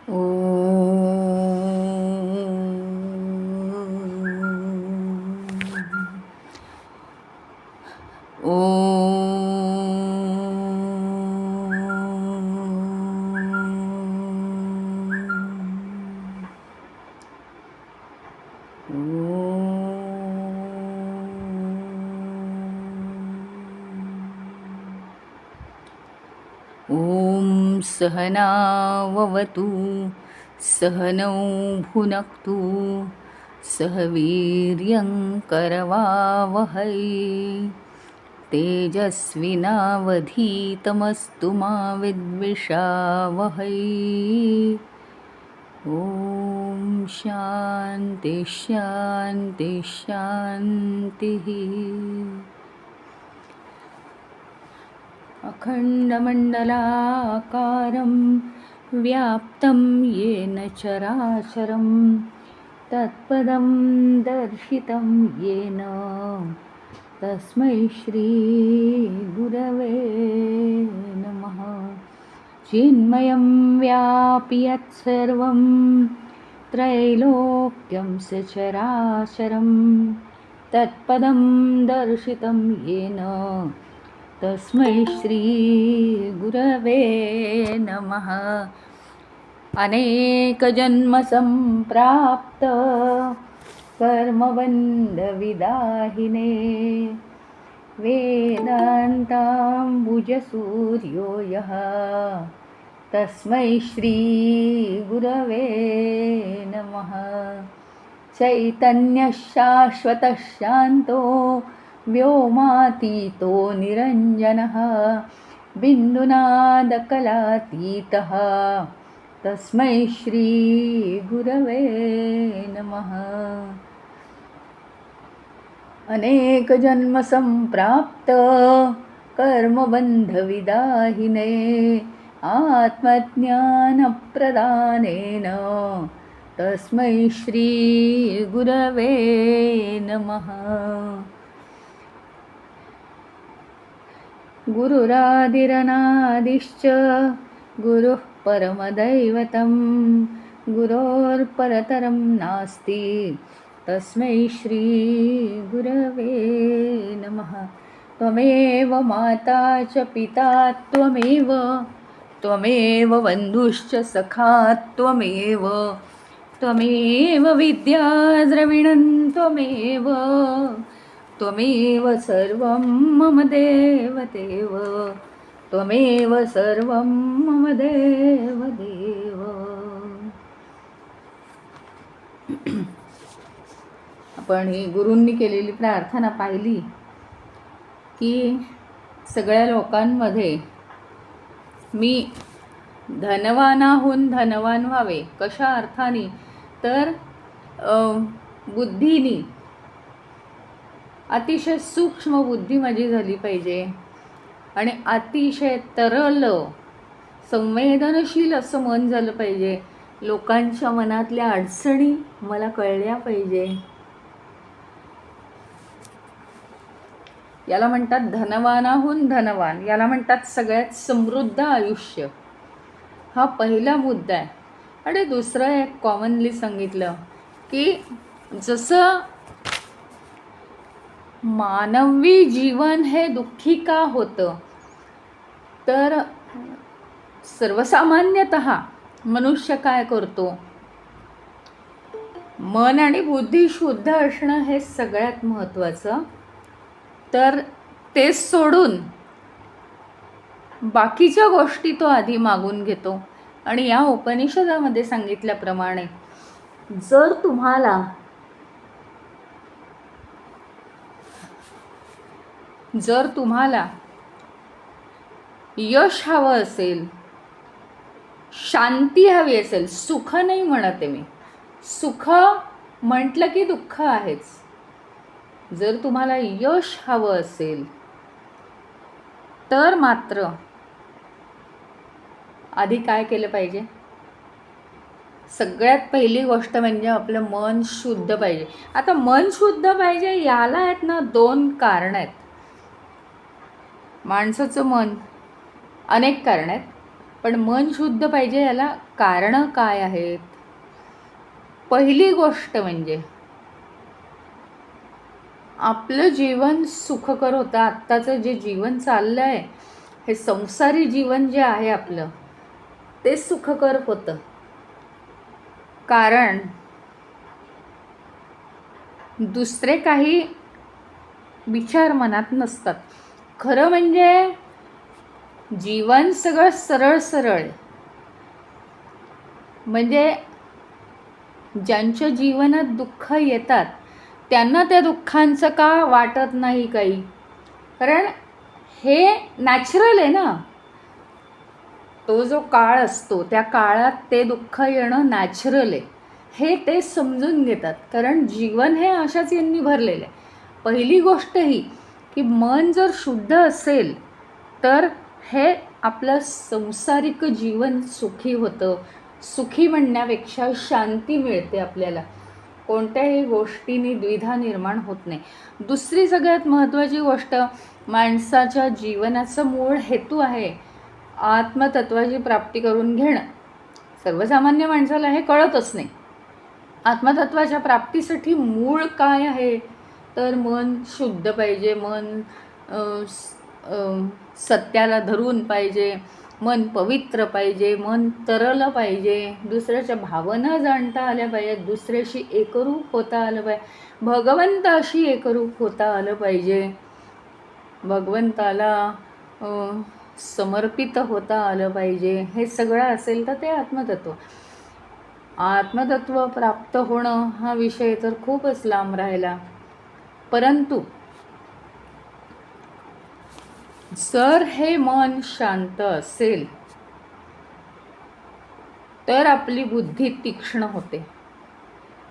ॐ सहनाववतु सहनौ भुनक्तु सह वीर्यं करवावहै तेजस्विनावधीतमस्तु मा विद्विषावहै। ॐ शान्ति शान्ति शान्तिः। अखण्डमण्डलाकारं व्याप्तं येन चराचरं तत्पदं दर्शितं येन तस्मै श्रीगुरवे नमः। चिन्मयं व्यापि यत्सर्वं त्रैलोक्यं सचराचरं तत्पदं दर्शितं येन तस्मै श्रीगुरवे नमः। अनेकजन्मसम्प्राप्त कर्मबन्धविदाहिने वेदान्ताम्बुजसूर्यो यः तस्मै श्रीगुरवे नमः। चैतन्यशाश्वतः शान्तो व्योमातीतो निरञ्जनः बिन्दुनादकलातीतः तस्मै श्रीगुरवे नमः। अनेकजन्मसम्प्राप्त कर्मबन्धविदाहिने आत्मज्ञानप्रदानेन तस्मै श्रीगुरवे नमः। गुरुरादिरनादिश्च गुरुः परमदैवतं गुरोर्परतरं नास्ति तस्मै श्रीगुरवे नमः। त्वमेव माता च पिता त्वमेव बन्धुश्च सखा त्वमेव विद्या द्रविणं त्वमेव सर्वं मम देवदेव त्वमेव सर्वं मम देवदेव। आपण ही गुरूंनी केलेली प्रार्थना पाहिली की सगळ्या लोकांमध्ये मी धनवानाहून धनवान व्हावे. कशा अर्थाने तर बुद्धीनी अतिशय सूक्ष्म बुद्धी माझी झाली पाहिजे आणि अतिशय तरल संवेदनशील असं मन झालं पाहिजे. लोकांच्या मनातल्या अडचणी मला कळल्या पाहिजे. याला म्हणतात धनवानाहून धनवान, याला म्हणतात सगळ्यात समृद्ध आयुष्य. हा पहिला मुद्दा आहे. आणि दुसरं एक कॉमनली सांगितलं की जसं मानवी जीवन हे दुःखी का होतं तर सर्वसामान्यतः मनुष्य काय करतो, मन आणि बुद्धी शुद्ध असणं हे सगळ्यात महत्त्वाचं. तर ते सोडून बाकीच्या गोष्टी तो आधी मागून घेतो. आणि या उपनिषदामध्ये सांगितल्याप्रमाणे जर तुम्हाला यश हवं असेल, शांती हवी असेल, सुख नाही म्हणते मी, सुख म्हटलं की दुःख आहेच. जर तुम्हाला यश हवं असेल तर मात्र आधी काय केलं पाहिजे? सगळ्यात पहिली गोष्ट म्हणजे आपलं मन शुद्ध पाहिजे. आता मन शुद्ध पाहिजे याला आहेत ना दोन कारण आहेत. माणसाचं मन अनेक कारण आहेत. पण मन शुद्ध पाहिजे याला कारणं काय आहेत? पहिली गोष्ट म्हणजे आपलं जीवन सुखकर होतं. आत्ताचं जे जीवन चाललं आहे, हे संसारी जीवन जे आहे आपलं, ते सुखकर होतं. कारण दुसरे काही विचार मनात नसतात. खरं म्हणजे जीवन सगळं सरळ सरळ. म्हणजे ज्यांच्या जीवनात दुःख येतात त्यांना त्या दुःखांचं का वाटत नाही काही, कारण हे नॅचरल आहे ना. तो जो काळ असतो त्या काळात ते दुःख येणं नॅचरल आहे, हे ते समजून घेतात. कारण जीवन हे अशाच यांनी भरलेलं आहे. पहिली गोष्ट ही की मन जर शुद्ध असेल तर हे आपलं संसारिक जीवन सुखी होतं. सुखी म्हणण्यापेक्षा शांती मिळते आपल्याला. कोणत्याही गोष्टींनी द्विधा निर्माण होत नाही. दुसरी सगळ्यात महत्त्वाची गोष्ट, माणसाच्या जीवनाचा मूळ हेतू आहे आत्मतत्वाची प्राप्ती करून घेणं. सर्वसामान्य माणसाला हे कळतच नाही. आत्मतत्वाच्या प्राप्तीसाठी मूळ काय आहे, तर मन शुद्ध पाहिजे, मन सत्याला धरून पाहिजे, मन पवित्र पाहिजे, मन तरलं पाहिजे, दुसऱ्याच्या भावना जाणता आल्या पाहिजेत, दुसऱ्याशी एकरूप होता आलं पाहिजे, भगवंताशी एकरूप होता आलं पाहिजे, भगवंताला समर्पित होता आलं पाहिजे. हे सगळं असेल तर ते आत्मतत्व. आत्मतत्व प्राप्त होणं हा विषय तर खूपच लांब राहिला. परंतु जर हे मन शांत असेल तर आपली बुद्धी तीक्ष्ण होते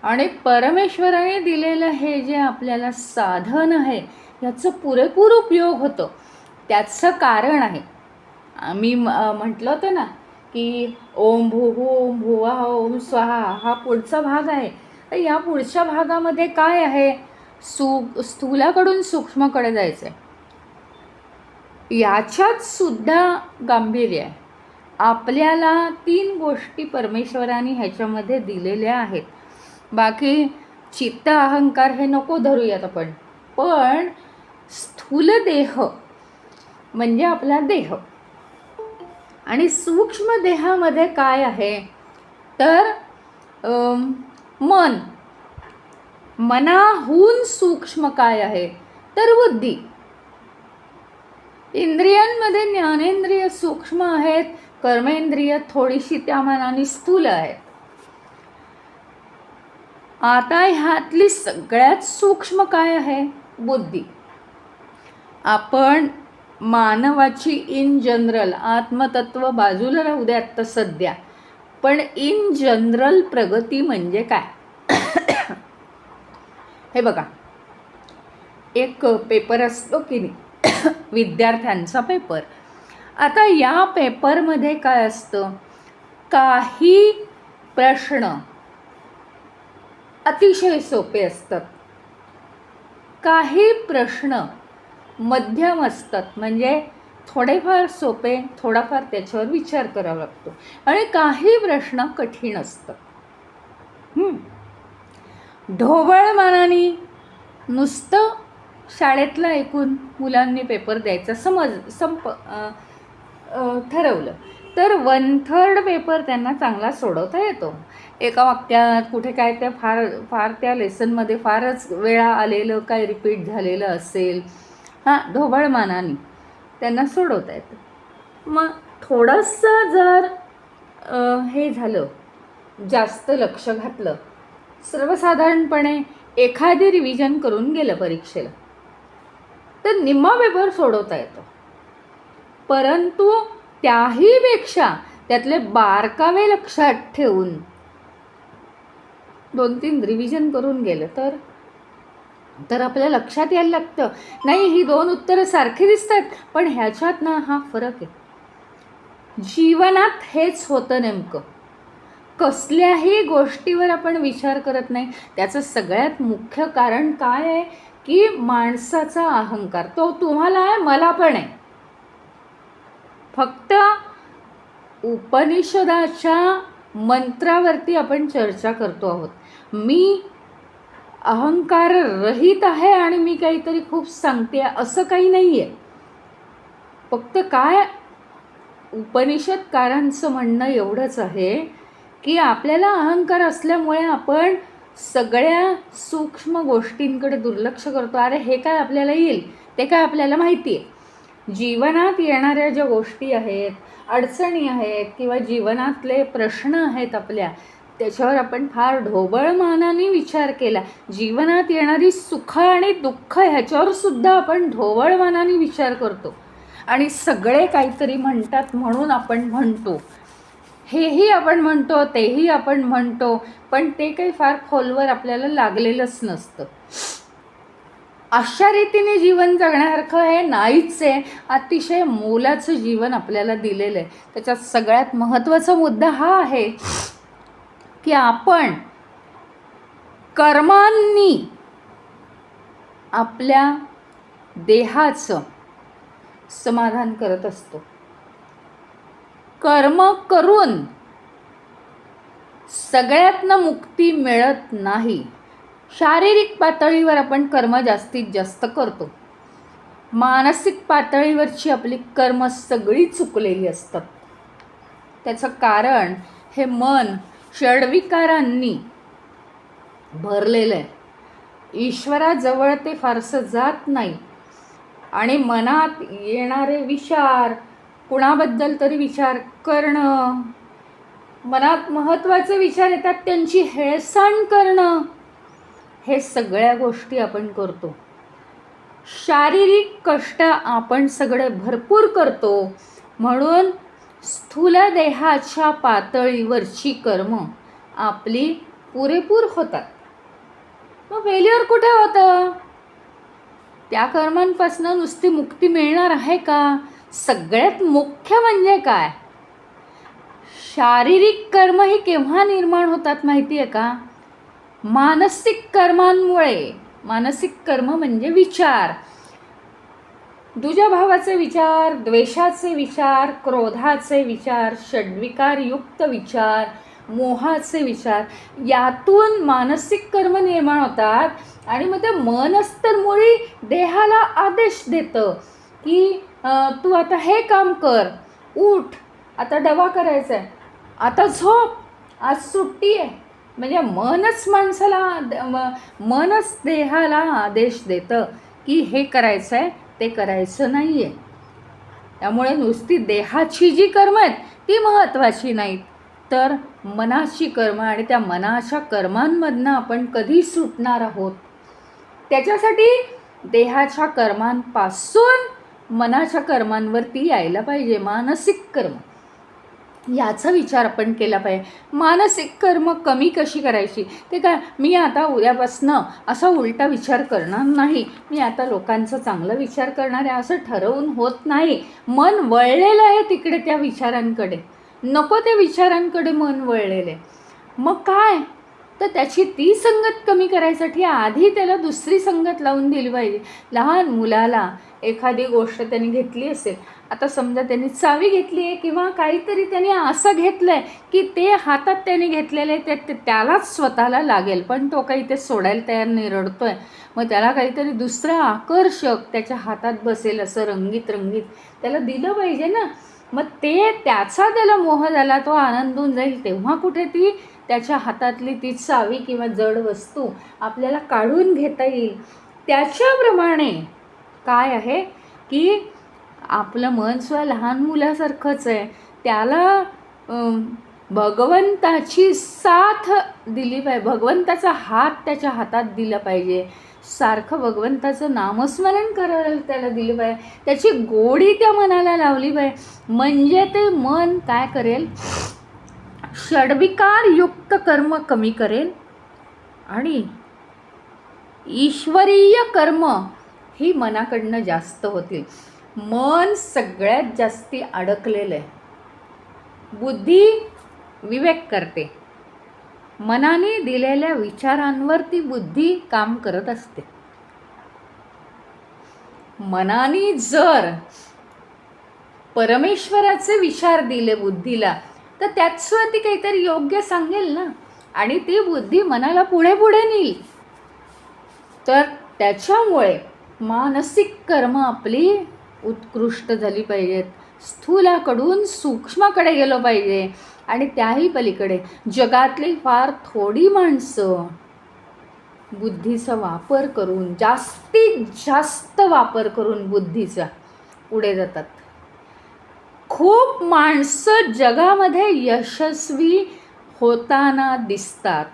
आणि परमेश्वराने दिलेलं हे जे आपल्याला साधन आहे याचं पुरेपूर उपयोग होतो. त्याचं कारण आहे, मी म्हटलं होतं ना की ओम भूः ओम भुवः ओम स्वाहा हा पुढचा भाग आहे. तर या पुढच्या भागामध्ये काय आहे, स्थूलाकडून सूक्ष्मकडे जायचं आहे. याच्यात सुद्धा गांभीर्य आहे. आपल्याला 3 गोष्टी परमेश्वराने ह्याच्यामध्ये दिलेल्या आहेत. बाकी चित्त अहंकार हे नको धरूयात आपण. पण स्थूल देह म्हणजे आपला देह आणि सूक्ष्म देहामध्ये काय आहे, तर मन. मनाहून सूक्ष्म काय आहे, तर बुद्धी. इंद्रियांमध्ये ज्ञानेंद्रिय सूक्ष्म आहेत, कर्मेंद्रिय थोडीशी त्या मानाने स्थूल आहेत. आता ह्यातली सगळ्यात सूक्ष्म काय आहे, बुद्धी. आपण मानवाची इन जनरल, आत्मतत्व बाजूला राहू द्या आत्ता सध्या, पण इन जनरल प्रगती म्हणजे काय हे बघा. एक पेपर असतो की नाही विद्यार्थ्यांचा पेपर. आता या पेपरमध्ये काय असतं, काही प्रश्न अतिशय सोपे असतात, काही प्रश्न मध्यम असतात, म्हणजे थोडेफार सोपे, थोडाफार त्याच्यावर विचार करावा लागतो, आणि काही प्रश्न कठीण असतात. ढोबळ मनाने नुसतं शाळेतलं ऐकून मुलांनी पेपर द्यायचा ठरवलं तर 1/3 पेपर त्यांना चांगला सोडवता येतो. एका वाक्यात कुठे काय त्या फार त्या लेसनमध्ये फारच वेळा आलेलं काय रिपीट झालेलं असेल, ढोबळ मानाने त्यांना सोडवता येतं. मग थोडंसं जर हे झालं, जास्त लक्ष घातलं, सर्वसाधारणपणे एखादी रिव्हिजन करून गेलं परीक्षेला तर निम्मा पेपर सोडवता येतो. परंतु त्याहीपेक्षा त्यातले बारकावे लक्षात ठेवून 2-3 रिव्हिजन करून गेलं तर आपल्या लक्षात यायला लागतं, नाही ही 2 उत्तरं सारखी दिसतात पण ह्याच्यात ना हा फरक आहे. जीवनात हेच होतं नेमकं. कसल्याही गोष्टीवर आपण विचार करत नाही. त्याचं सगळ्यात मुख्य कारण काय आहे की माणसाचा अहंकार. तो तुम्हाला आहे, मला पण आहे. फक्त उपनिषदाच्या मंत्रावरती आपण चर्चा करतो आहोत. मी अहंकार रहित आहे आणि मी काहीतरी खूप सांगते असं काही नाही आहे. फक्त काय उपनिषदकारांचं म्हणणं एवढंच आहे की आपल्याला अहंकार असल्यामुळे आपण सगळ्या सूक्ष्म गोष्टींकडे दुर्लक्ष करतो. अरे हे काय आपल्याला येईल, ते काय आपल्याला माहिती आहे. जीवनात येणाऱ्या ज्या गोष्टी आहेत, अडचणी आहेत किंवा जीवनातले प्रश्न आहेत आपल्या, त्याच्यावर आपण फार ढोबळ मानाने विचार केला. जीवनात येणारी सुख आणि दुःख ह्याच्यावर सुद्धा आपण ढोबळ मानाने विचार करतो आणि सगळे काहीतरी म्हणतात म्हणून आपण म्हणतो. हेही आपण म्हणतो, तेही आपण म्हणतो, पण ते काही फार खोलवर आपल्याला लागलेलंच नसतं. अशा रीतीने जीवन जगण्यासारखं हे नाहीच आहे. अतिशय मोलाचं जीवन आपल्याला दिलेलं आहे. त्याच्यात सगळ्यात महत्त्वाचा मुद्दा हा आहे की आपण कर्मांनी आपल्या देहाचं समाधान करत असतो. कर्म करून सगळ्यातनं मुक्ती मिळत नाही. शारीरिक पातळीवर आपण कर्म जास्तीत जास्त करतो. मानसिक पातळीवरची आपली कर्म सगळी चुकलेली असतात. त्याचं कारण हे मन षड्विकारांनी भरलेलं आहे. ईश्वराजवळ ते फारसं जात नाही आणि मनात येणारे विचार, कुणाबद्दल तरी विचार करणं, मनात महत्त्वाचे विचार येतात त्यांची हेळसांड करणं, हे सगळ्या गोष्टी आपण करतो. शारीरिक कष्ट आपण सगळे भरपूर करतो म्हणून स्थूल देहाच्या पातळीवरची कर्म आपली पुरेपूर होतात. मग फेल्युअर कुठे होतं? त्या कर्मांपासून नुसती मुक्ती मिळणार आहे का? सगळ्यात मुख्य म्हणजे काय, शारीरिक कर्म ही केव्हा निर्माण होतात माहिती आहे का? मानसिक कर्मांमुळे. मानसिक कर्म म्हणजे विचार, दुजाभावाचे विचार, द्वेषाचे विचार, क्रोधाचे विचार, षड्विकारयुक्त विचार, मोहाचे विचार, यातून मानसिक कर्म निर्माण होतात. आणि मग ते मनच तर मुळी देहाला आदेश देतं की तू आता हे काम कर, उठ, आता डबा करायचा आहे, आता झोप, आज सुट्टी आहे. म्हणजे मनच देहाला आदेश देतं की हे करायचं आहे, ते करायचं नाही आहे. त्यामुळे नुसती देहाची जी कर्म आहेत ती महत्त्वाची नाहीत, तर मनाची कर्म आणि त्या मनाच्या कर्मांमधनं आपण कधी सुटणार आहोत, त्याच्यासाठी देहाच्या कर्मांपासून मनाच्या कर्मांवरती यायला पाहिजे. मानसिक कर्म याचा विचार आपण केला पाहिजे. मानसिक कर्म कमी कशी करायची? ते काय, मी आता उद्यापासनं असा उलटा विचार करणार नाही, मी आता लोकांचा चांगला विचार करणार आहे असं ठरवून होत नाही. मन वळलेलं आहे तिकडे त्या विचारांकडे, नको त्या विचारांकडे मन वळलेलं आहे. मग काय, तर त्याची ती संगत कमी करायसाठी आधी त्याला दुसरी संगत लावून दिली पाहिजे. लहान मुलाला एखादी गोष्ट त्यांनी घेतली असेल, आता समजा त्यांनी चावी घेतली आहे किंवा काहीतरी त्यांनी असं घेतलं आहे की ते हातात त्याने घेतलेलं आहे ते त्यालाच स्वतःला लागेल, पण तो काही ते सोडायला तयार नाही, रडतो आहे. मग त्याला काहीतरी दुसरं आकर्षक त्याच्या हातात बसेल असं रंगीत रंगीत त्याला दिलं पाहिजे ना. मग ते त्याचा त्याला मोह झाला, तो आनंदून जाईल, तेव्हा कुठे ती त्याच्या हातातली ती चावी किंवा जड वस्तू आपल्याला काढून घेता येईल. त्याच्याप्रमाणे काय आहे की आपलं मन सुद्धा लहान मुलासारखंच आहे. त्याला भगवंताची साथ दिली पाहिजे, भगवंताचा हात त्याच्या हातात दिला पाहिजे, सारखं भगवंताचं नामस्मरण करायला त्याला दिलं पाहिजे, त्याची गोडी त्या मनाला लावली पाहिजे. म्हणजे ते मन काय करेल, षड्विकारयुक्त कर्म कमी करेल आणि ईश्वरीय कर्म ही मनाकडनं जास्त होतील. मन सगळ्यात जास्ती अडकलेलं आहे. बुद्धी विवेक करते, मनाने दिलेल्या विचारांवरती बुद्धी काम करत असते. मनाने जर परमेश्वराचे विचार दिले बुद्धीला, तर त्यातसुद्धा ती काहीतरी योग्य सांगेल ना, आणि ती बुद्धी मनाला पुढे पुढे नेईल. तर त्याच्यामुळे मानसिक कर्म आपली उत्कृष्ट झाली पाहिजेत, स्थूलाकडून सूक्ष्माकडे गेलो पाहिजे. आणि त्याही पलीकडे जगातली फार थोडी माणसं बुद्धीचा वापर करून, जास्तीत जास्त वापर करून बुद्धीचा पुढे जातात. खूप माणसं जगामध्ये यशस्वी होताना दिसतात,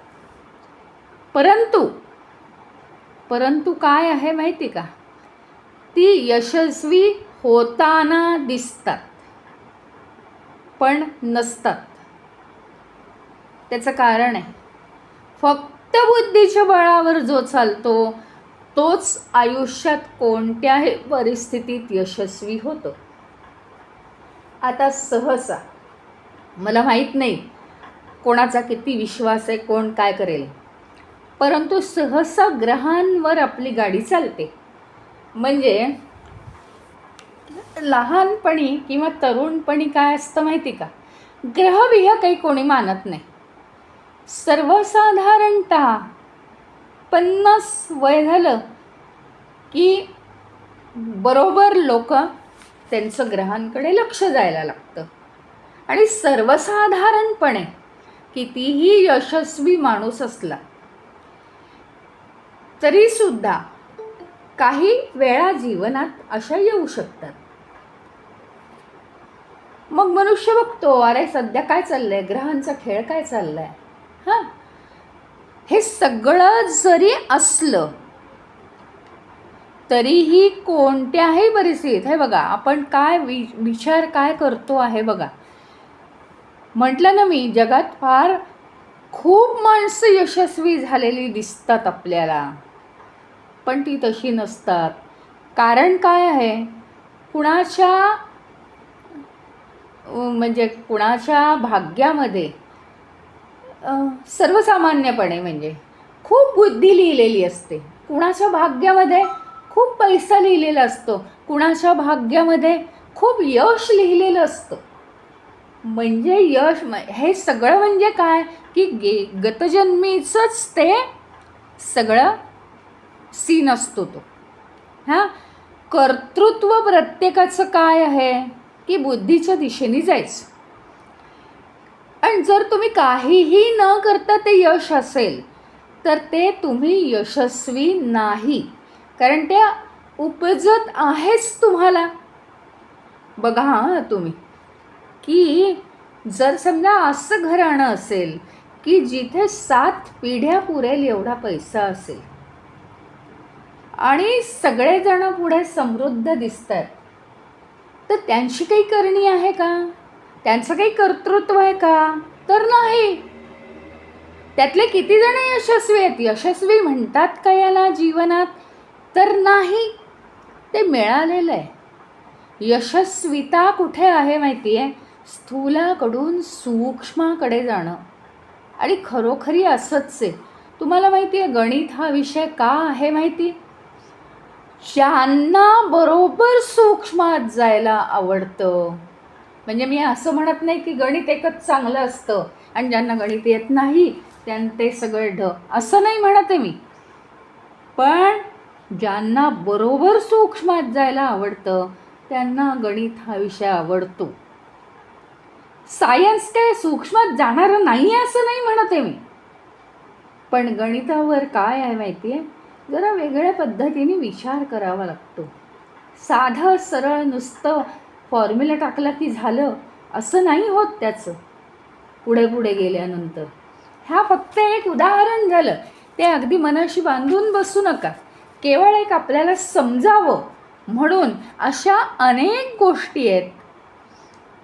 परंतु काय आहे माहिती का, ती यशस्वी होताना दिसतात पण नसतात. त्याचं कारण आहे, फक्त बुद्धीच्या बळावर जो चालतो तोच आयुष्यात कोणत्याही परिस्थितीत यशस्वी होतो. आता सहसा, मला माहीत नाही कोणाचा किती विश्वास आहे, कोण काय करेल, परंतु सहसा ग्रहांवर आपली गाडी चालते. म्हणजे लहानपणी किंवा तरुणपणी काय असतं माहिती का, ग्रहविह काही कोणी मानत नाही. सर्वसाधारणतः 50 वय झालं की बरोबर लोक त्यांचं ग्रहांकडे लक्ष जायला लागतं. आणि सर्वसाधारणपणे कितीही यशस्वी माणूस असला तरीसुद्धा काही वेळा जीवनात अशा येऊ शकतात. मग मनुष्य बघतो, अरे सध्या काय चाललंय, ग्रहांचा खेळ काय चाललाय. हां, हे सगळं जरी असलं तरीही कोणत्याही परिस्थितीत, हे बघा आपण काय विचार काय करतो आहे बघा. म्हटलं ना मी, जगात फार खूप माणसं यशस्वी झालेली दिसतात आपल्याला, पण ती तशी नसतात. कारण काय आहे, कुणाच्या भाग्यामध्ये सर्वसामान्यपणे म्हणजे खूप बुद्धी लिहिलेली असते, कुणाच्या भाग्यामध्ये खूप पैसा लिहिलेला असतो, कुणाच्या भाग्यामध्ये खूप यश लिहिलेलं असतं. म्हणजे यश हे सगळं म्हणजे काय की गतजन्मीचंच ते सगळं सीन असतो तो. हां, कर्तृत्व प्रत्येकाचं काय आहे की बुद्धीच्या दिशेने जायचं. आणि जर तुम्ही काहीही न करता ते यश असेल तर ते तुम्ही यशस्वी नाही, कारण ते उपजत आहेच तुम्हाला. बघा हां तुम्ही, की जर समजा असं घराणं असेल की जिथे 7 पिढ्या पुरेल एवढा पैसा असेल आणि सगळेजण पुढे समृद्ध दिसतात, तर त्यांची काही करणी आहे का, त्यांचं काही कर्तृत्व आहे का, तर नाही. त्यातले किती जण यशस्वी आहेत, यशस्वी म्हणतात का याला जीवनात, तर नाही. ते मिळालेलं आहे. यशस्विता कुठे आहे माहिती आहे, स्थूलाकडून सूक्ष्माकडे जाणं. आणि खरोखरी असंच आहे. तुम्हाला माहिती आहे गणित हा विषय का आहे माहिती, ज्यांना बरोबर सूक्ष्मात जायला आवडतं. म्हणजे मी असं म्हणत नाही की गणित एकच चांगलं असतं आणि ज्यांना गणित येत नाही त्यांना ते सगळे असं नाही म्हणत आहे मी. पण ज्यांना बरोबर सूक्ष्मात जायला आवडतं त्यांना गणित हा विषय आवडतो. सायन्स काय सूक्ष्मात जाणारं नाही आहे असं नाही म्हणत आहे मी. पण गणितावर काय आहे माहिती आहे, जरा वेगळ्या पद्धतीने विचार करावा लागतो. साधं सरळ नुसतं फॉर्म्युला टाकला की झालं असं नाही होत त्याचं पुढे पुढे गेल्यानंतर. हा फक्त एक उदाहरण झालं, ते अगदी मनाशी बांधून बसू नका. केवळ एक आपल्याला समजावं म्हणून अशा अनेक गोष्टी आहेत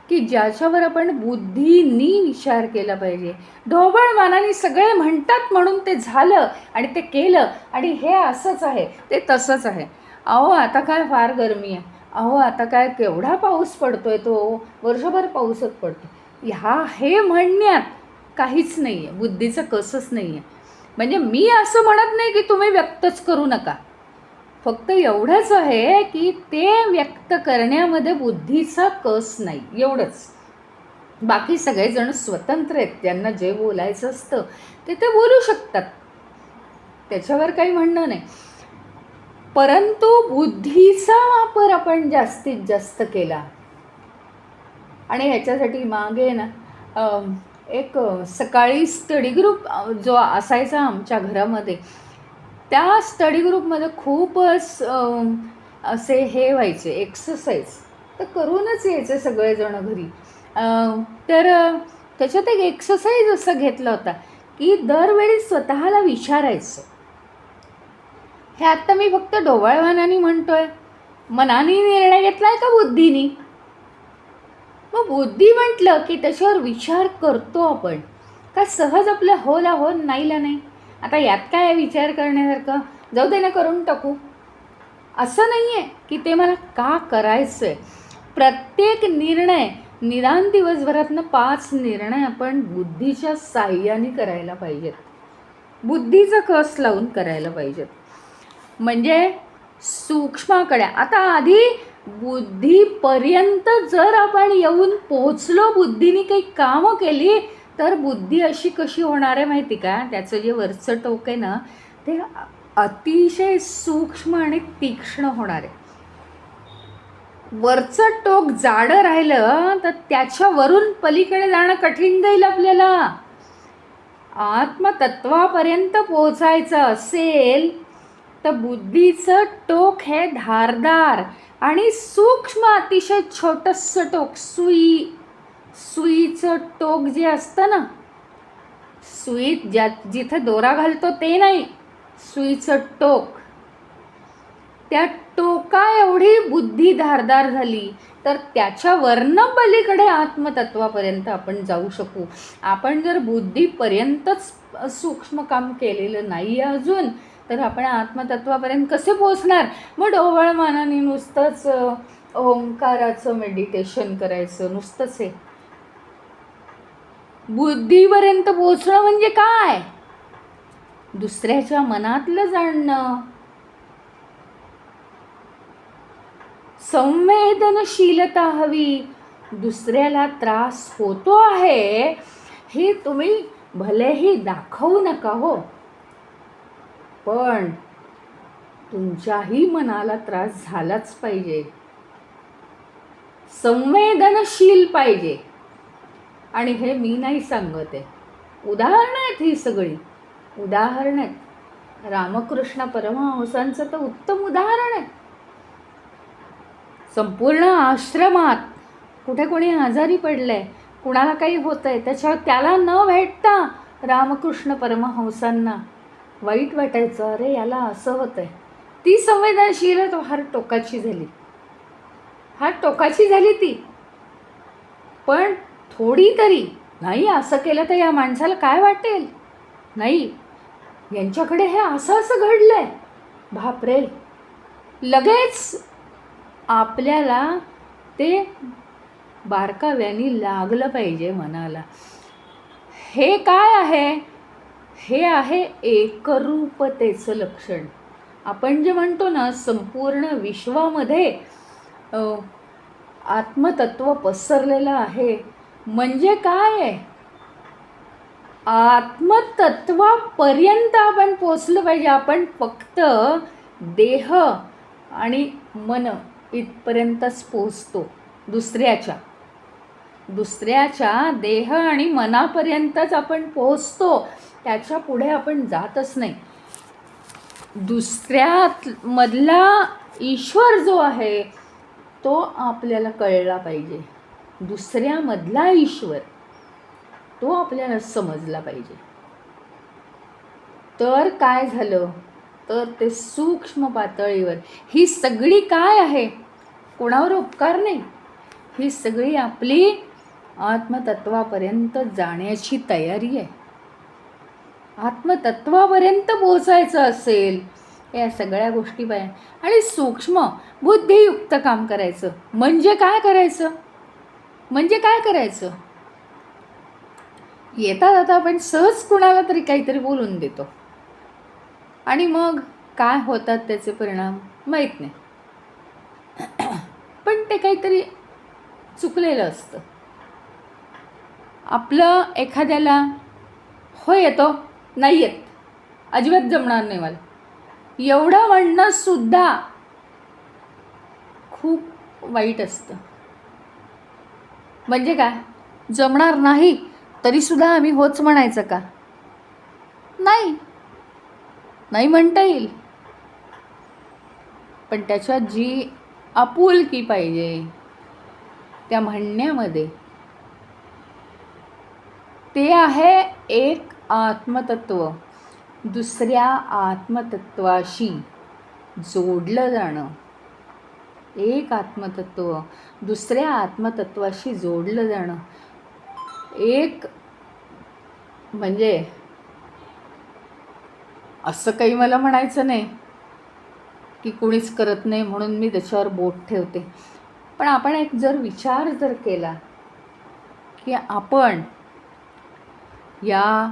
की ज्याच्यावर आपण बुद्धीनी विचार केला पाहिजे. ढोबळ मनाने सगळे म्हणतात म्हणून ते झालं आणि ते केलं आणि हे असंच आहे ते तसंच आहे. अहो आता काय फार गरमी आहे, अहो आता काय केवढा पाऊस पडतोय, तो वर्षभर पाऊसच पडतो. हे म्हणण्यात काहीच नाही आहे, बुद्धीचं कसंच नाही आहे. म्हणजे मी असं म्हणत नाही की तुम्ही व्यक्तच करू नका, फक्त एवढंच आहे की ते व्यक्त करण्यामध्ये बुद्धीचा कस नाही, एवढंच. बाकी सगळेजण स्वतंत्र आहेत, त्यांना जे बोलायचं असतं ते बोलू शकतात, त्याच्यावर काही म्हणणं नाही. परंतु बुद्धीचा वापर आपण जास्तीत जास्त केला. आणि ह्याच्यासाठी मागे ना एक सकाळी स्टडी ग्रुप जो असायचा आमच्या घरामध्ये, त्या स्टडी ग्रुपमध्ये खूपच असे हे व्हायचे एक्सरसाइज, तर करूनच यायचे सगळेजण घरी. तर त्याच्यात एक एक्सरसाइज असं घेतला होता की दरवेळी स्वतःला विचारायचं, हे आत्ता मी फक्त ढोबळमानाने म्हणतोय, मनाने निर्णय घेतलाय का बुद्धीने? मग बुद्धी म्हटलं की त्याच्यावर विचार करतो आपण का सहज आपलं होला हो नाहीला नाही, आता यात काय विचार करण्यासारखं, जाऊ दे ना करून टाकू, असं नाही आहे की ते मला का करायचं आहे. प्रत्येक निर्णय निदान दिवसभरातनं 5 निर्णय आपण बुद्धीच्या साह्याने करायला पाहिजेत, बुद्धीचा कस लावून करायला पाहिजेत. म्हणजे सूक्ष्माकडे आता आधी बुद्धीपर्यंत जर आपण येऊन पोचलो, बुद्धीने काही कामं केली, तर बुद्धी अशी कशी होणार आहे माहिती का, त्याचं जे वरचं टोक आहे ना ते अतिशय सूक्ष्म आणि तीक्ष्ण होणार आहे. वरचं टोक जाडं राहिलं तर त्याच्यावरून पलीकडे जाणं कठीण जाईल. आपल्याला आत्मतत्वापर्यंत पोचायचं असेल तर बुद्धीचं टोक हे धारदार आणि सूक्ष्म, अतिशय छोटंसं टोक, सुईचं टोक जे असतं ना, सुईत जिथं दोरा घालतो ते नाही, सुईचं टोक, त्या टोका एवढी बुद्धी धारदार झाली तर त्याच्यावरनं पलीकडे आत्मतत्वापर्यंत आपण जाऊ शकू. आपण जर बुद्धीपर्यंतच सूक्ष्म काम केलेलं नाही आहे अजून, तर आपण आत्मतत्वापर्यंत कसे पोचणार? मग ढोबळमानाने नुसतंच ओंकाराचं मेडिटेशन करायचं, नुसतंच हे. बुद्धीपर्यंत पोचणं म्हणजे काय? दुसऱ्याच्या मनातलं जाणणं, संवेदनशीलता हवी. दुसऱ्याला त्रास होतो आहे हे तुम्ही भलेही दाखवू नका हो, पण तुमच्याही मनाला त्रास झालाच पाहिजे, संवेदनशील पाहिजे. आणि हे मी नाही सांगत आहे, उदाहरणं आहेत, ही सगळी उदाहरणं आहेत. रामकृष्ण परमहंसांचं तर उत्तम उदाहरण आहे. संपूर्ण आश्रमात कुठे कोणी आजारी पडलंय, कुणाला काही होतंय, त्याला न भेटता रामकृष्ण परमहंसांना वाईट वाटायचं, अरे याला असं होतंय. ती संवेदनशीलता फार टोकाची झाली, फार टोकाची झाली ती. पण थोडी तरी नाही, असं केलं तर या माणसाला काय वाटेल, नाही यांच्याकडे हे असं घडलंय, बापरे, लगेच आपल्याला ते बारकाव्यानी लागलं पाहिजे मनाला. हे काय आहे? हे आहे एकरूपतेचं लक्षण. आपण जे म्हणतो ना, संपूर्ण विश्वामध्ये आत्मतत्व पसरलेलं आहे, म्हणजे काय आहे? आत्मतत्वापर्यंत आपण पोचलं पाहिजे. आपण फक्त देह आणि मन इथपर्यंतच पोचतो, दुसऱ्याच्या देह आणि मनापर्यंतच आपण पोचतो, त्याच्या पुढे आपण जातच नाही. दुसऱ्यामधला ईश्वर जो आहे तो आपल्याला कळला पाहिजे, दुसऱ्यामधला ईश्वर तो आपल्याला समजला पाहिजे. तर काय झालं, तर ते सूक्ष्म पातळीवर ही सगळी काय आहे, कोणावर उपकार नाही, ही सगळी आपली आत्मतत्वापर्यंत जाण्याची तयारी आहे. आत्मतत्वापर्यंत पोचायचं असेल या सगळ्या गोष्टी पाहिजे. आणि सूक्ष्म बुद्धियुक्त काम करायचं म्हणजे काय करायचं, येता जाता आपण सहज कुणाला तरी काहीतरी बोलून देतो आणि मग काय होतात त्याचे परिणाम माहीत नाही, पण ते काहीतरी चुकलेलं असतं. आपलं एखाद्याला हो येतो, नाही येत, अजिबात जमणार नाही मला, एवढं म्हणणं सुद्धा खूप वाईट असतं. म्हणजे काय, जमणार नाही तरीसुद्धा आम्ही होच म्हणायचं का? नाही, नाही म्हणता येईल, पण त्याच्यात जी आपुलकी पाहिजे त्या म्हणण्यामध्ये, ते आहे एक आत्मतत्व दुसऱ्या आत्मतत्वाशी जोडलं जाणं. एक आत्मतत्व दुसऱ्या आत्मतत्वाशी जोडलं जाणं. एक म्हणजे असं काही मला म्हणायचं नाही की कोणीच करत नाही म्हणून मी त्याच्यावर बोट ठेवते, पण आपण एक जर विचार जर केला की आपण या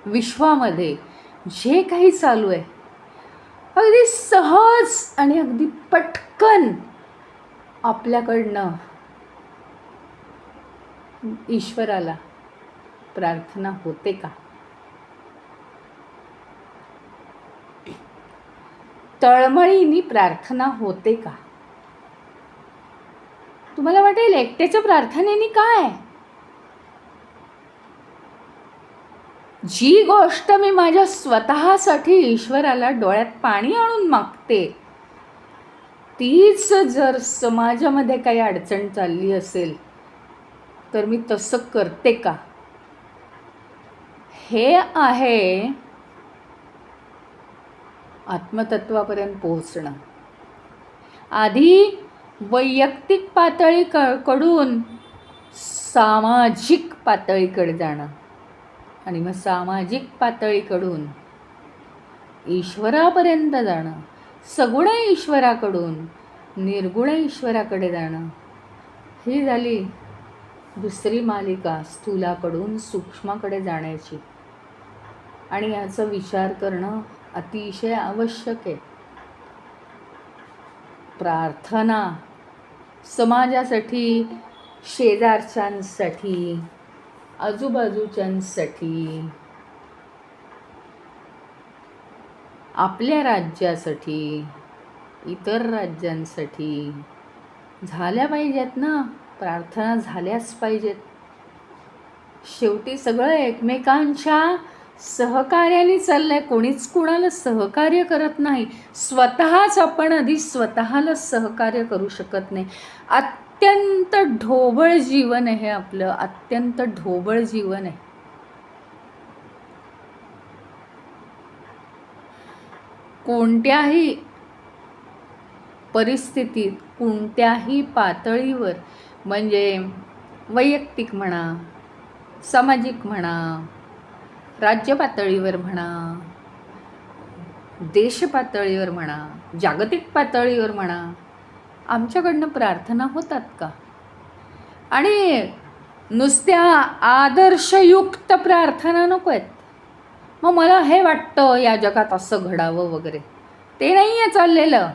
विश्वामध्ये जे काही चालू आहे अगदी सहज आणि अगदी पटकन आपल्याकडनं ईश्वराला प्रार्थना होते का? तळमळीने प्रार्थना होते का? तुम्हाला वाटेल एकट्याच्या प्रार्थनेने काय, जी गोष्ट मी माझ्या स्वतःसाठी ईश्वराला डोळ्यात पाणी आणून मागते, तीच जर समाजामध्ये काही अडचण चालली असेल तर मी तसं करते का? हे आहे आत्मतत्वापर्यंत पोहोचणं. आधी वैयक्तिक पातळीकडून सामाजिक पातळीकडे जाणं आणि मग सामाजिक पातळीकडून ईश्वरापर्यंत जाणं, सगुण ईश्वराकडून निर्गुण ईश्वराकडे जाणं. ही झाली दुसरी मालिका स्थूलाकडून सूक्ष्माकडे जाण्याची. आणि याचा विचार करणं अतिशय आवश्यक आहे. प्रार्थना समाजासाठी, शेजारच्यांसाठी, आजूबाजूच्यांसाठी, आपल्या राज्यासाठी, इतर राज्यांसाठी झाल्या पाहिजेत ना. प्रार्थना झाल्याच पाहिजेत. शेवटी सगळं एकमेकांच्या सहकार्याने चाललंय. कोणीच कुणाला सहकार्य करत नाही. स्वतःच आपण आधी स्वतःला सहकार्य करू शकत नाही. अत्यंत ढोबळ जीवन आहे आपलं, अत्यंत ढोबळ जीवन आहे. कोणत्याही परिस्थितीत, कोणत्याही पातळीवर, म्हणजे वैयक्तिक म्हणा, सामाजिक म्हणा, राज्य पातळीवर म्हणा, देश पातळीवर म्हणा, जागतिक पातळीवर म्हणा, आमच्याकडनं प्रार्थना होतात का? आणि नुसत्या आदर्शयुक्त प्रार्थना नको आहेत. मग मला हे वाटतं या जगात असं घडावं वगैरे, ते नाही आहे चाललेलं.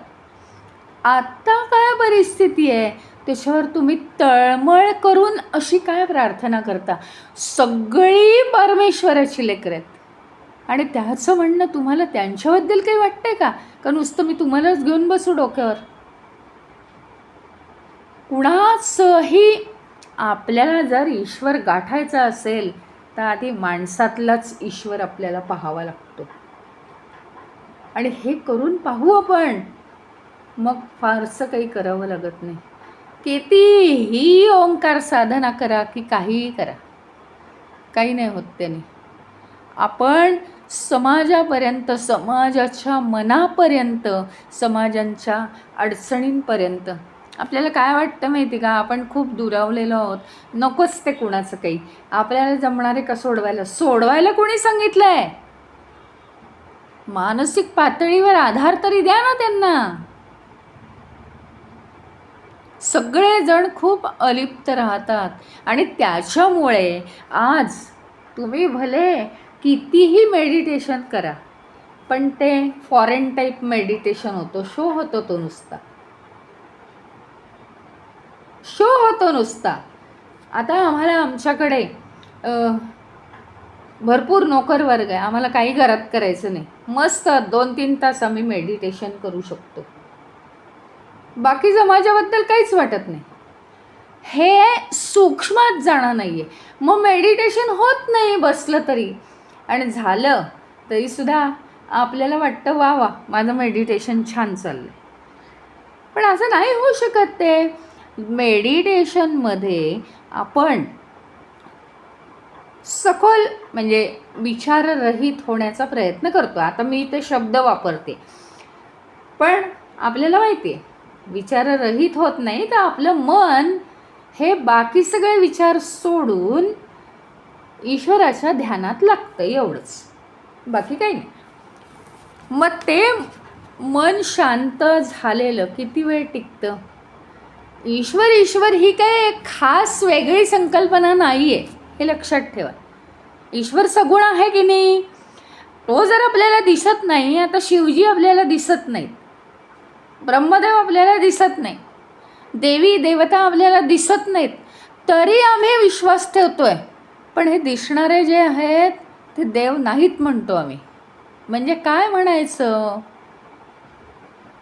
आत्ता काय परिस्थिती आहे त्याच्यावर तुम्ही तळमळ करून अशी काय प्रार्थना करता? सगळी परमेश्वराची लेकरं आहेत आणि त्याचं म्हणणं तुम्हाला त्यांच्याबद्दल काही वाटतंय का? का नुसतं मी तुम्हालाच घेऊन बसू डोक्यावर? कुणाचंही आपल्याला जर ईश्वर गाठायचा असेल तर आधी माणसातलाच ईश्वर आपल्याला पाहावा लागतो. आणि हे करून पाहू आपण, मग फारसं काही करावं लागत नाही. कितीही ओंकार साधना करा की काहीही करा, काही नाही होत त्याने. आपण समाजापर्यंत, समाजाच्या मनापर्यंत, समाजांच्या अडचणींपर्यंत, आपल्याला काय वाटतं माहिती का, आपण खूप दुरावलेलो आहोत, नकोच ते कुणाचं काही, आपल्याला जमणारे का सोडवायला? सोडवायला कोणी सांगितलं आहे? मानसिक पातळीवर आधार तरी द्या ना त्यांना. सगळेजण खूप अलिप्त राहतात आणि त्याच्यामुळे आज तुम्ही भले कितीही मेडिटेशन करा, पण ते फॉरेन टाईप मेडिटेशन होतं, शो होतो तो नुसता, शो होतो नुसता. आता आम्हाला आमच्याकडे भरपूर नोकर वर्ग आहे, आम्हाला काही घरात करायचं नाही, मस्त 2-3 तास आम्ही मेडिटेशन करू शकतो, बाकी समाजाबद्दल काहीच वाटत नाही. हे सूक्ष्मात जाणं नाही आहे. मग मेडिटेशन होत नाही बसलं तरी, आणि झालं तरीसुद्धा आपल्याला वाटतं वा वा माझं मेडिटेशन छान चाललं. पण असं नाही होऊ शकत. ते मेडिटेशनमध्ये आपण सखोल म्हणजे विचाररहित होण्याचा प्रयत्न करतो. आता मी ते शब्द वापरते, पण आपल्याला माहिती आहे विचाररहित होत नाही, तर आपलं मन हे बाकी सगळे विचार सोडून ईश्वराच्या ध्यानात लागतं, एवढंच, बाकी काही नाही. मग ते मन शांत झालेलं किती वेळ टिकतं? ईश्वर ईश्वर ही काही खास वेगळी संकल्पना नाही आहे, हे लक्षात ठेवा. ईश्वर सगुण आहे की नाही? तो जर आपल्याला दिसत नाही, आता शिवजी आपल्याला दिसत नाहीत, ब्रह्मदेव आपल्याला दिसत नाही, देवी देवता आपल्याला दिसत नाहीत, तरी आम्ही विश्वास ठेवतोय. पण हे दिसणारे जे आहेत ते देव नाहीत म्हणतो आम्ही. म्हणजे काय म्हणायचं?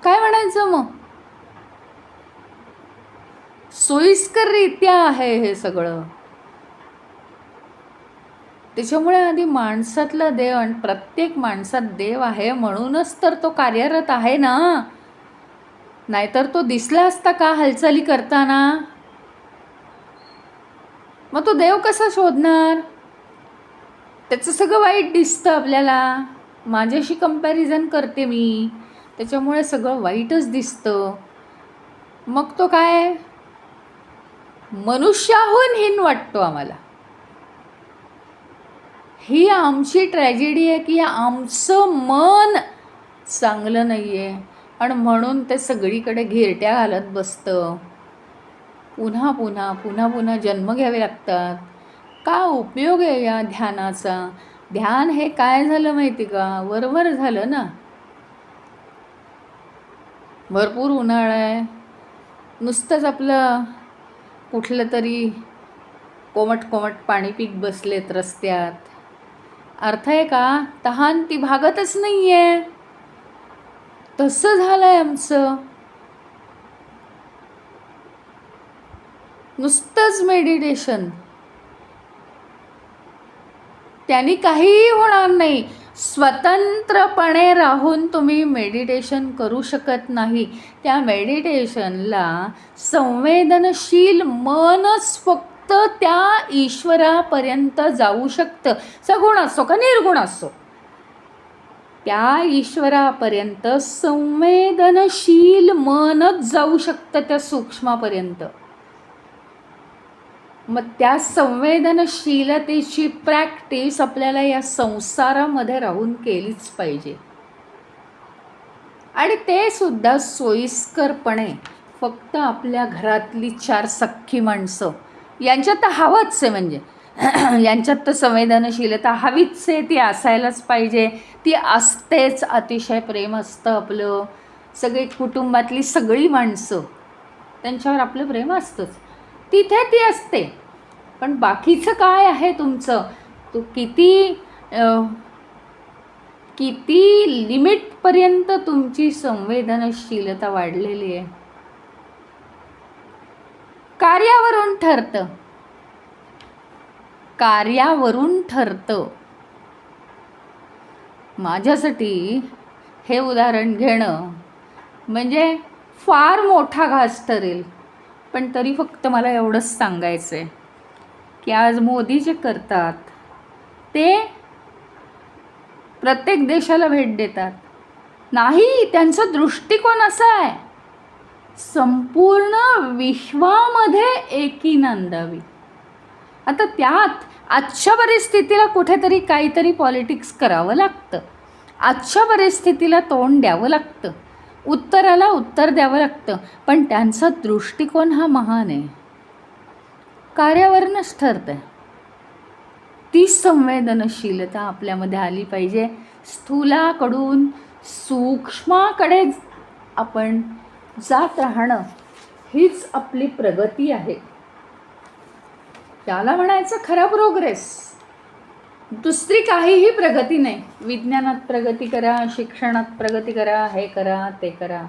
काय म्हणायचं मग? सोयीस्कररित्या आहे हे सगळं. त्याच्यामुळे आधी माणसातला देव, आणि प्रत्येक माणसात देव आहे म्हणूनच तर तो कार्यरत आहे ना, नाहीतर तो दिसला असता का हालचाली करताना? मग तो देव कसा शोधणार? त्याचं सगळं वाईट दिसतं आपल्याला. माझ्याशी कंपॅरिझन करते मी, त्याच्यामुळे सगळं वाईटच दिसतं. मग तो काय मनुष्याहून हीन वाटतो आम्हाला. ही आमची ट्रॅजेडी आहे की आमचं मन चांगलं नाही आहे, आणि म्हणून ते सगळीकडे घिरट्या घालत बसतं. पुन्हा पुन्हा पुन्हा पुन्हा जन्म घ्यावे लागतात. का उपयोग आहे या ध्यानाचा? ध्यान हे काय झालं माहिती का? वरवर झालं ना. भरपूर उन्हाळा आहे, नुसतंच आपलं कुठलं तरी कोमट कोमट पाणी पीक बसलेत रस्त्यात. अर्थ आहे का? तहान ती भागतच नाही आहे. तसं झालं आहे आमचं. नुसतंच मेडिटेशन, त्यांनी काहीही होणार नाही. स्वतंत्रपणे राहून तुम्ही मेडिटेशन करू शकत नाही. त्या मेडिटेशनला संवेदनशील मनच फक्त त्या ईश्वरापर्यंत जाऊ शकतं. सगुण असो का निर्गुण असो, त्या ईश्वरापर्यंत संवेदनशील मनच जाऊ शकतं, त्या सूक्ष्मापर्यंत. मग त्या संवेदनशीलतेची प्रॅक्टिस आपल्याला या संसारामध्ये राहून केलीच पाहिजे. आणि ते सुद्धा सोयीस्करपणे फक्त आपल्या घरातली 4 सख्खी माणसं यांच्यात तर हवंच आहे. म्हणजे यांच्यात तर संवेदनशीलता हवीच आहे, ती असायलाच पाहिजे. ती असतेच. अतिशय प्रेम असतं आपलं. सगळी कुटुंबातली सगळी माणसं, त्यांच्यावर आपलं प्रेम असतंच, तिथे ती असते. पण बाकीचं काय आहे तुमचं? तू किती लिमिटपर्यंत तुमची संवेदनशीलता वाढलेली आहे? कार्यावरून ठरतं, कार्यावरून ठरतं. माझ्यासाठी हे उदाहरण घेणं म्हणजे फार मोठा घास ठरेल. पण तरी फक्त मला एवढंच सांगायचं आहे की आज मोदी जे करतात ते प्रत्येक देशाला भेट देतात नाही. त्यांचा दृष्टिकोन असा आहे, संपूर्ण विश्वामध्ये एकी नांदावी. आता त्यात आजच्या परिस्थितीला कुठेतरी काहीतरी पॉलिटिक्स करावं लागतं, आजच्या परिस्थितीला तोंड द्यावं लागतं, उत्तराला उत्तर द्यावं लागतं. पण त्यांचा दृष्टिकोन हा महान आहे. कार्यावरूनच ठरतं. ती ही संवेदनशीलता आपल्यामध्ये आली पाहिजे. स्थूलाकडून सूक्ष्माकडे आपण जात राहणं हीच आपली प्रगती आहे. त्याला म्हणायचं खरा प्रोग्रेस. दुसरी काहीही प्रगती नाही. विज्ञानात प्रगती करा, शिक्षणात प्रगती करा, हे करा ते करा,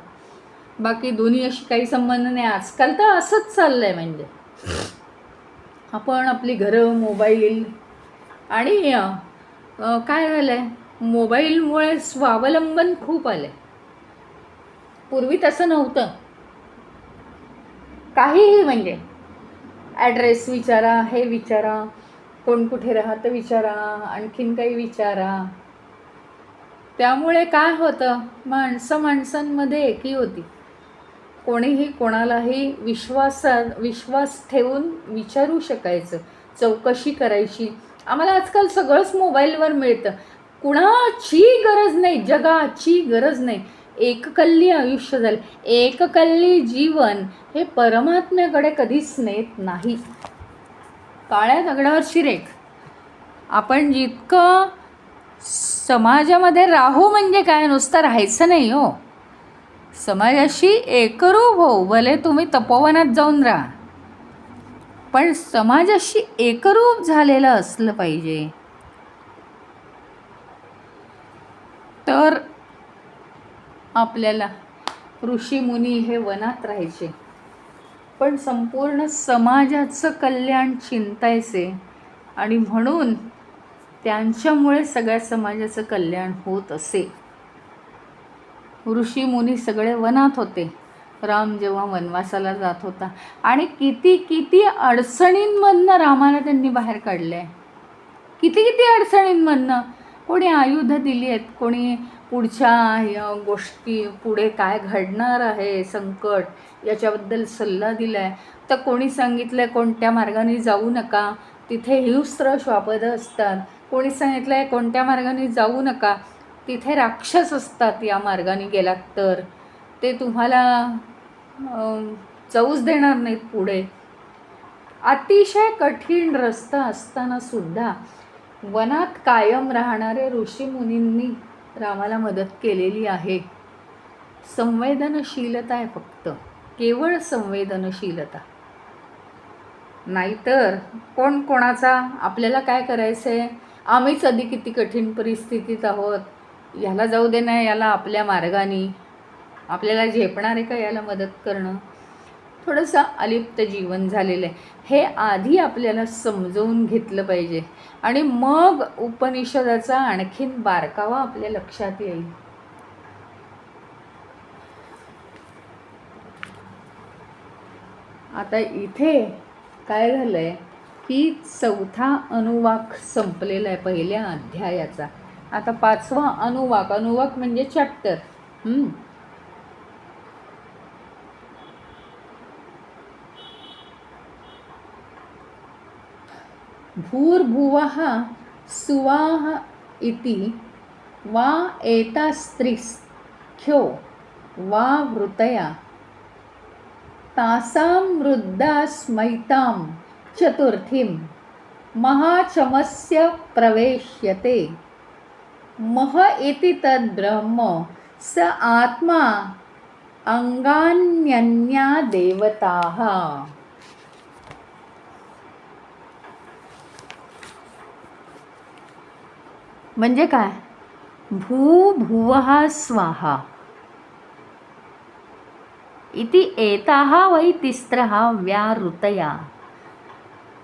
बाकी दोन्ही अशी काही संबंध नाही. आजकाल तर असंच चाललं आहे. म्हणजे आपण आपली घरं, मोबाईल आणि काय झालं आहे, मोबाईलमुळे स्वावलंबन खूप आलं आहे. पूर्वी तसं नव्हतं. काहीही म्हणजे ॲड्रेस विचारा, हे विचारा, कोण कुठे राहतं विचारा, आणखीन काही विचारा. त्यामुळे काय होतं, माणसांमध्ये एकी होती. कोणीही कोणालाही विश्वास ठेवून विचारू शकायचं, चौकशी करायची. आम्हाला आजकाल सगळंच मोबाईलवर मिळतं. कुणाची गरज नाही, जगाची गरज नाही. एककल्ली आयुष्य झालं. एककल्ली जीवन हे परमात्म्याकडे कधीच नेत नाही. काळ्या दगडावरची रेख. आपण जितकं समाजामध्ये राहू म्हणजे काय, नुसतं राहायचं नाही हो, समाजाशी एकरूप हो. भले तुम्ही तपोवनात जाऊन राहा, पण समाजाशी एकरूप झालेलं असलं पाहिजे. तर आपल्याला ऋषीमुनी हे वनात राहायचे, पण संपूर्ण समाजाचं कल्याण चिंतायचे, आणि म्हणून त्यांच्यामुळे सगळ्या समाजाचं कल्याण होत असे. ऋषीमुनी सगळे वनात होते. राम जेव्हा वनवासाला जात होता, आणि किती किती अडचणींमधनं रामाला त्यांनी बाहेर काढले. किती किती अडचणींमधनं. कोणी आयुध दिली आहेत, कोणी पुढच्या गोष्टी, पुढे काय घडणार आहे संकट याच्याबद्दल सल्ला दिला आहे. तर कोणी सांगितलं आहे कोणत्या मार्गाने जाऊ नका, तिथे हिंस्त्र श्वापदं असतात. कोणी सांगितलं आहे कोणत्या मार्गाने जाऊ नका, तिथे राक्षस असतात, या मार्गाने गेलात तर ते तुम्हाला जाऊच देणार नाहीत पुढे. अतिशय कठीण रस्ता असताना सुद्धा वनात कायम राहणारे ऋषीमुनींनी रामाला मदत केलेली आहे. संवेदनशीलता आहे फक्त, केवळ संवेदनशीलता. नाहीतर कोण कोणाचा, आपल्याला काय करायचं आहे, आम्हीच आधी किती कठीण परिस्थितीत आहोत, ह्याला जाऊ दे ना, याला आपल्या मार्गाने, आपल्याला झेपणार आहे का याला मदत करणं. थोडंसं अलिप्त जीवन झालेलं आहे, हे आधी आपल्याला समजवून घेतलं पाहिजे, आणि मग उपनिषदाचा आणखीन बारकावा आपल्या लक्षात येईल. आता इथे काय झालं आहे की 4था अनुवाक संपलेला आहे पहिल्या अध्यायाचा. आता 5वा अनुवाक. अनुवाक म्हणजे चॅप्टर. भूर्भुवः सुवाः इति वा एतास्त्रिख्यो वा वृतया तासां वृद्धास्मैतां चतुर्थीं महाचमस्य प्रवेश्यते. मह इति तद्ब्रह्म स आत्मा अंगान्यन्या देवताः. म्हणजे काय, भूर्भुवः स्वाहा इति एताः वै तिस्रः व्याहृतया.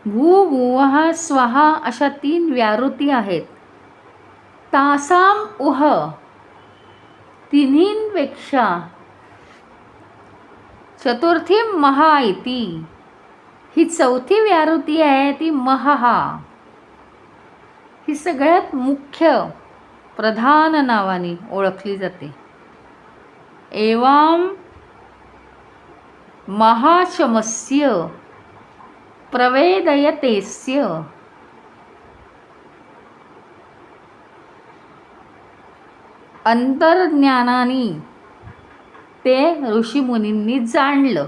भूर्भुवः स्वाहा अशा 3 व्याहृती आहेत. तासाम उह, तिन्हींपेक्षा, चतुर्थी महा इति, ही 4थी व्याहृती आहे ती महहा. ही सगळ्यात मुख्य प्रधान नावाने ओळखली जाते. एवं महाचमस्य प्रवेदयतेस्य. अंतर्ज्ञानाने ते ऋषीमुनींनी जाणलं.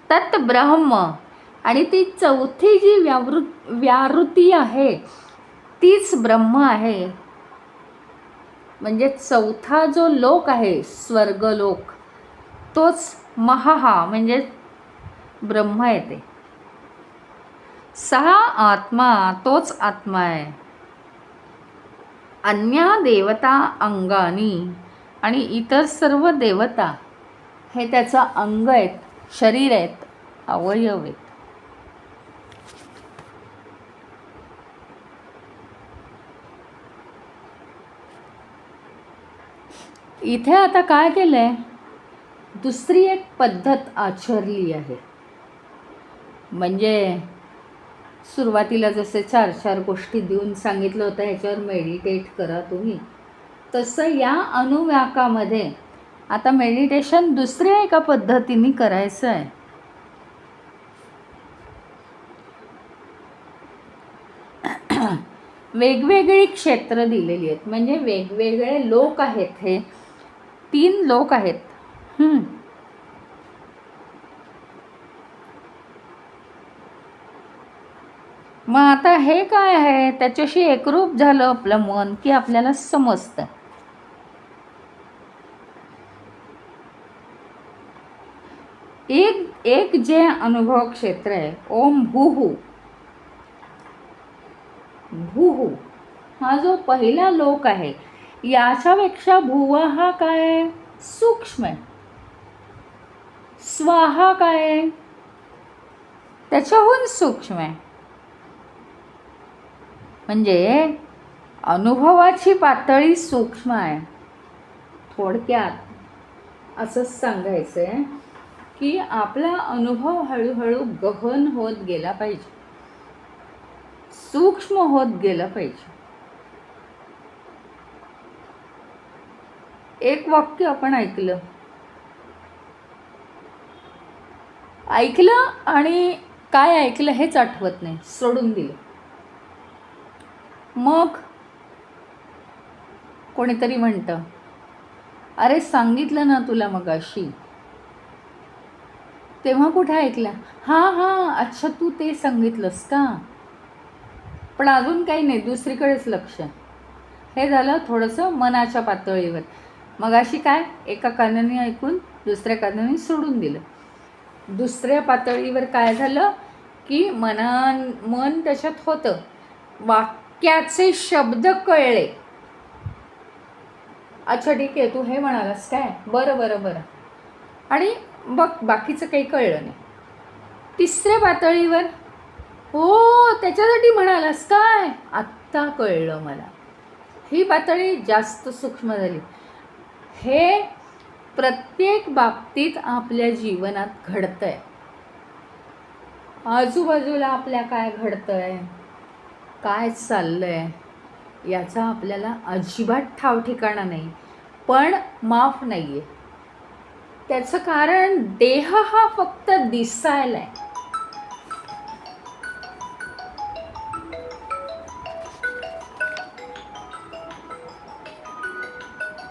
तत् ब्रह्म, आणि ती 4थी जी व्याहृती आहे तीच ब्रह्म आहे. म्हणजे चौथा जो लोक आहे स्वर्गलोक, तोच महहा म्हणजे ब्रह्म येते. सहा आत्मा तोच आत्मा आहे. अन्या देवता अंगानी, आणि इतर सर्व देवता हे त्याचं अंग आहेत, शरीर आहेत, अवयव आहेत. इथे आता काय केलंय, दुसरी एक पद्धत आचरली आहे. म्हणजे सुरुवातीला जसे 4 गोष्टी देऊन सांगितलं होतं ह्याच्यावर मेडिटेट करा तुम्ही, तसं या अनुवाकामध्ये आता मेडिटेशन दुसऱ्या एका पद्धतीने करायचं आहे. वेगवेगळी क्षेत्र दिलेली आहेत, म्हणजे वेगवेगळे लोक आहेत. हे 3 लोक आहेत. मग आता हे काय आहे, त्याच्याशी एकरूप झालं आपलं मन की आपल्याला समजतं. एक जे अनुभव क्षेत्र आहे, ओम भूहू, भूहू हा जो पहिला लोक आहे, याच्यापेक्षा भुवा हा काय सूक्ष्म आहे. स्वाहा काय त्याच्याहून सूक्ष्म आहे. म्हणजे अनुभवाची पातळी सूक्ष्म आहे. थोडक्यात असंच सांगायचं आहे की आपला अनुभव हळूहळू गहन होत गेला पाहिजे, सूक्ष्म होत गेला पाहिजे. एक वाक्य आपण ऐकलं आणि काय ऐकलं हेच आठवत नाही, सोडून दिलं. मग कोणीतरी म्हणतं, अरे सांगितलं ना तुला मगाशी, तेव्हा कुठे ऐकलं? हां अच्छा, तू ते सांगितलंस का, पण अजून काही नाही, दुसरीकडेच लक्ष. हे झालं थोडंसं मनाच्या पातळीवर. मगाशी काय एका कानाने ऐकून दुसऱ्या कानाने सोडून दिलं. दुसऱ्या पातळीवर काय झालं की मन त्याच्यात होतं, वाक्याचे शब्द कळले. अच्छा ठीक आहे, तू हे म्हणालास काय, बरं, आणि बघ बाकीचं काही कळलं नाही. तिसऱ्या पातळीवर, हो त्याच्यासाठी म्हणालास काय, आत्ता कळलं मला. ही पातळी जास्त सूक्ष्म झाली. हे प्रत्येक बाबतीत आपल्या जीवनात घडतंय. आजूबाजूला आपल्या काय घडतंय, काय चाललंय, याचा आपल्याला अजिबात ठाव ठिकाणा नाही, पण माफ नाही आहे. त्याचं कारण देह हा फक्त दिसायला आहे.